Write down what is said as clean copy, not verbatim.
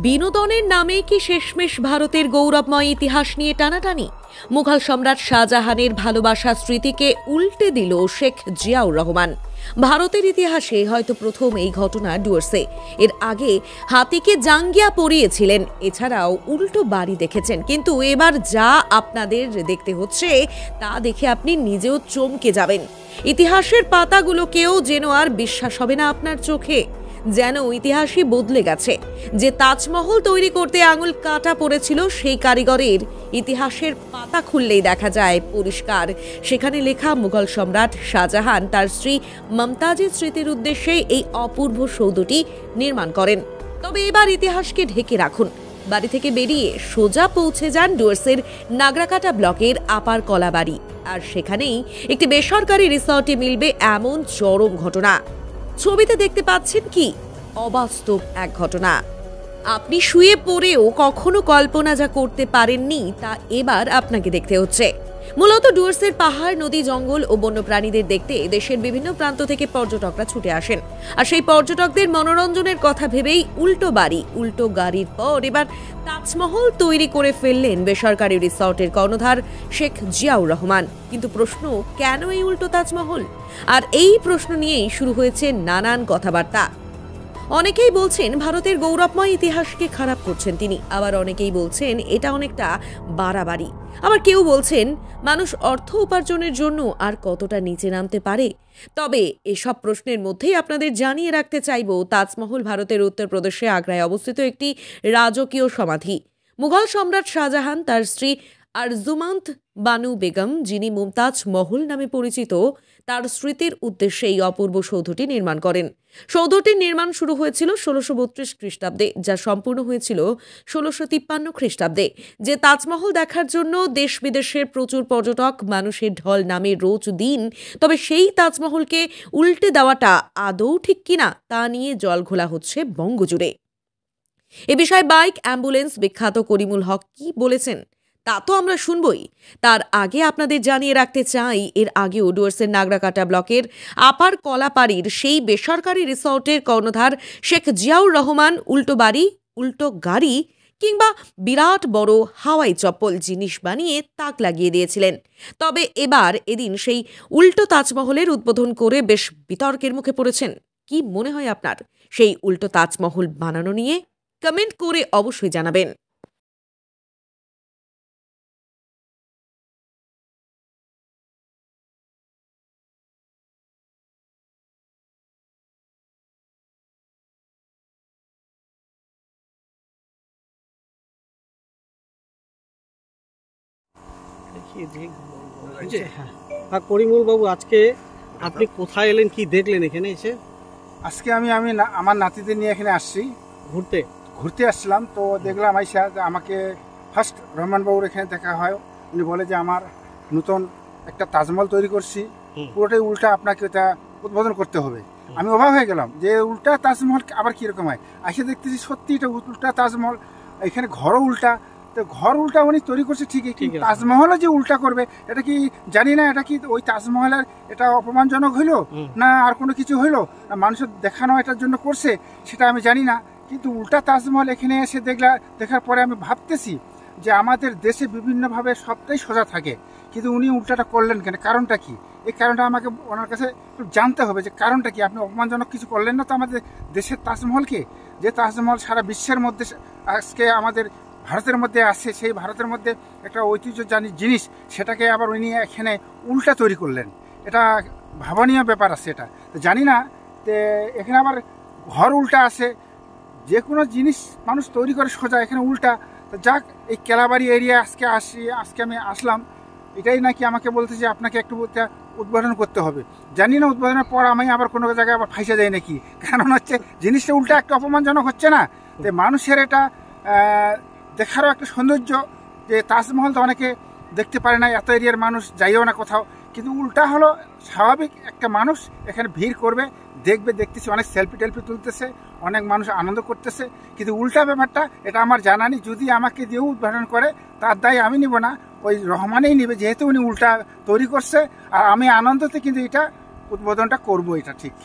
বিনোদনের নামে কি শেষমেশ ভারতের গৌরবময় ইতিহাস নিয়ে টানাটানি? মুঘল সম্রাট শাহজাহানের ভালোবাসা স্মৃতিকে উল্টে দিল শেখ জিয়াউর রহমান। ভারতের ইতিহাসে হয়তো প্রথম এই ঘটনা ডুয়ার্সে। এর আগে হাতিকে জাঙ্গিয়া পরিয়েছিলেন, এছাড়াও উল্টো বাড়ি দেখেছেন, কিন্তু এবার যা আপনাদের দেখতে হচ্ছে তা দেখে আপনি নিজেও চমকে যাবেন। ইতিহাসের পাতাগুলোকেও যেন আর বিশ্বাস হবে না আপনার চোখে, যেন ইতিহাসই বদলে গেছে। যে তাজমহল তৈরি করতে আঙুল কাটা পড়েছিল, সেই কারিগরের ইতিহাসের পাতা খুললেই দেখা যায় পরিষ্কার, সেখানে লেখা মুঘল সম্রাট শাহজাহান তার স্ত্রী মমতাজের স্মৃতির উদ্দেশ্যে এই অপূর্ব সৌধটি নির্মাণ করেন। তবে এবার ইতিহাসকে ঢেকে রাখুন, বাড়ি থেকে বেরিয়ে সোজা পৌঁছে যান ডুয়ার্সের নাগরাকাটা ব্লকের আপার কলাবাড়ি, আর সেখানেই একটি বেসরকারি রিসর্টে মিলবে এমন চরম ঘটনা। ছবিতে দেখতে পাচ্ছেন কি অবাস্তব এক ঘটনা। আপনি শুয়ে পড়েও কখনো কল্পনা যা করতে পারেননি, তা এবার আপনাকে দেখতে হচ্ছে। মূলত ডুয়ার্সের পাহাড়, নদী, জঙ্গল ও বন্যপ্রাণীদের দেখতে দেশের বিভিন্ন প্রান্ত থেকে পর্যটকরা ছুটে আসেন। আর সেই পর্যটকদের মনোরঞ্জনের কথা ভেবেই উল্টো বাড়ি, উল্টো গাড়ির পর এবার তাজমহল তৈরি করে ফেললেন বেসরকারি রিসর্টের কর্ণধার শেখ জিয়াউর রহমান। কিন্তু প্রশ্ন, কেন এই উল্টো তাজমহল? আর এই প্রশ্ন নিয়েই শুরু হয়েছে নানান কথাবার্তা। অনেকেই বলছেন ভারতের গৌরবময় ইতিহাসকে খারাপ করছেন তিনি, আবার অনেকেই বলছেন এটা অনেকটা বাড়াবাড়ি, আবার কেউ বলছেন মানুষ অর্থ উপার্জনের জন্য আর কতটা নিচে নামতে পারে। তবে এসব প্রশ্নের মধ্যেই আপনাদের জানিয়ে রাখতে চাইব, তাজমহল ভারতের উত্তরপ্রদেশে আগ্রায় অবস্থিত একটি রাজকীয় সমাধি। মুঘল সম্রাট শাহজাহান তার স্ত্রী আরজুমান্ত বানু বেগম, যিনি মুমতাজ মহল নামে পরিচিত, তার স্মৃতির উদ্দেশ্যে এই অপূর্ব সৌধটি নির্মাণ করেন। সৌধটির নির্মাণ শুরু হয়েছিল 1632 খ্রিস্টাব্দে, যা সম্পূর্ণ হয়েছিল 1653 খ্রিস্টাব্দে। যে তাজমহল দেখার জন্য দেশ বিদেশের প্রচুর পর্যটক মানুষের ঢল নামে রোজ দিন, তবে সেই তাজমহলকে উল্টে দেওয়াটা আদৌ ঠিক কিনা তা নিয়ে জলঘোলা হচ্ছে বঙ্গজুড়ে। এ বিষয়ে বাইক অ্যাম্বুলেন্স বিখ্যাত করিমুল হক কি বলেছেন তা তো আমরা শুনবই। তার আগে আপনাদের জানিয়ে রাখতে চাই, এর আগেও ডুয়ার্সের নাগরাকাটা ব্লকের আপার কলাপাড়ির সেই বেসরকারি রিসর্টের কর্ণধার শেখ জিয়াউর রহমান উল্টো বাড়ি, উল্টো গাড়ি কিংবা বিরাট বড় হাওয়াই চপ্পল জিনিস বানিয়ে তাক লাগিয়ে দিয়েছিলেন। তবে এদিন সেই উল্টো তাজমহলের উদ্বোধন করে বেশ বিতর্কের মুখে পড়েছেন। কি মনে হয় আপনার সেই উল্টো তাজমহল বানানো নিয়ে? কমেন্ট করে অবশ্যই জানাবেন। করিমুল বাবু, আজকে আপনি কোথায় এলেন, কি দেখলেন এখানে এসে? আজকে আমি আমার নাতিদের নিয়ে এখানে আসছি, ঘুরতে আসছিলাম। তো দেখলাম আইসা আমাকে ফার্স্ট রহমান বাবুর এখানে দেখা হয়। উনি বলে যে আমার নতুন একটা তাজমহল তৈরি করছি, পুরোটাই উল্টা, আপনাকে ওটা উদ্বোধন করতে হবে। আমি অবাক হয়ে গেলাম যে উল্টা তাজমহল আবার কীরকম হয়। আইসা দেখতেছি সত্যি এটা উল্টা তাজমহল, এখানে ঘরও উল্টা। তো ঘর উল্টা উনি তৈরি করছে ঠিকই, কিন্তু তাজমহলও যে উল্টা করবে এটা কি জানি না। এটা কি ওই তাজমহলের এটা অপমানজনক হইলো না আর কোনো কিছু হইলো, মানুষের দেখানো এটার জন্য করছে সেটা আমি জানি না। কিন্তু উল্টা তাজমহল এখানে এসে দেখার পরে আমি ভাবতেছি যে আমাদের দেশে বিভিন্নভাবে সবটাই সোজা থাকে, কিন্তু উনি উল্টাটা করলেন কেন? কারণটা কি? এই কারণটা আমাকে ওনার কাছে জানতে হবে যে কারণটা কি। আপনি অপমানজনক কিছু করলেন না তো আমাদের দেশের তাজমহলকে? যে তাজমহল সারা বিশ্বের মধ্যে আজকে আমাদের ভারতের মধ্যে আছে, সেই ভারতের মধ্যে একটা ঐতিহ্যজনক জিনিস, সেটাকে আবার উনি এখানে উল্টা তৈরি করলেন। এটা ভাবনীয় ব্যাপার আছে। এটা তো জানি না যে এখানে আবার ঘর উল্টা আছে। যে কোনো জিনিস মানুষ তৈরি করে সোজা, এখানে উল্টা। তো যাক, এই কেলাবাড়ি এরিয়া আজকে আমি আসলাম, এটাই নাকি আমাকে বলতেছে যে আপনাকে একটু উদ্বোধন করতে হবে। জানি না উদ্বোধনের পর আমি আবার কোনো জায়গায় আবার ফাইসে যাই নাকি, কারণ হচ্ছে জিনিসটা উল্টা একটা অপমানজনক হচ্ছে না। তো মানুষের এটা দেখারও একটা সৌন্দর্য, যে তাজমহল তো অনেকে দেখতে পারে না, এত এরিয়ার মানুষ যাইও না কোথাও, কিন্তু উল্টা হলো স্বাভাবিক। একটা মানুষ এখানে ভিড় করবে, দেখতেছি অনেক সেলফি টেলফি তুলতেছে, অনেক মানুষ আনন্দ করতেছে, কিন্তু উল্টা ব্যাপারটা এটা আমার জানা নেই। যদি আমাকে দিয়েও উদ্বোধন করে তার দায় আমি নিব না, ওই রহমানেই নিবে, যেহেতু উনি উল্টা তৈরি করছে। আর আমি আনন্দতে কিন্তু এটা উদ্বোধনটা করবো, এটা ঠিক।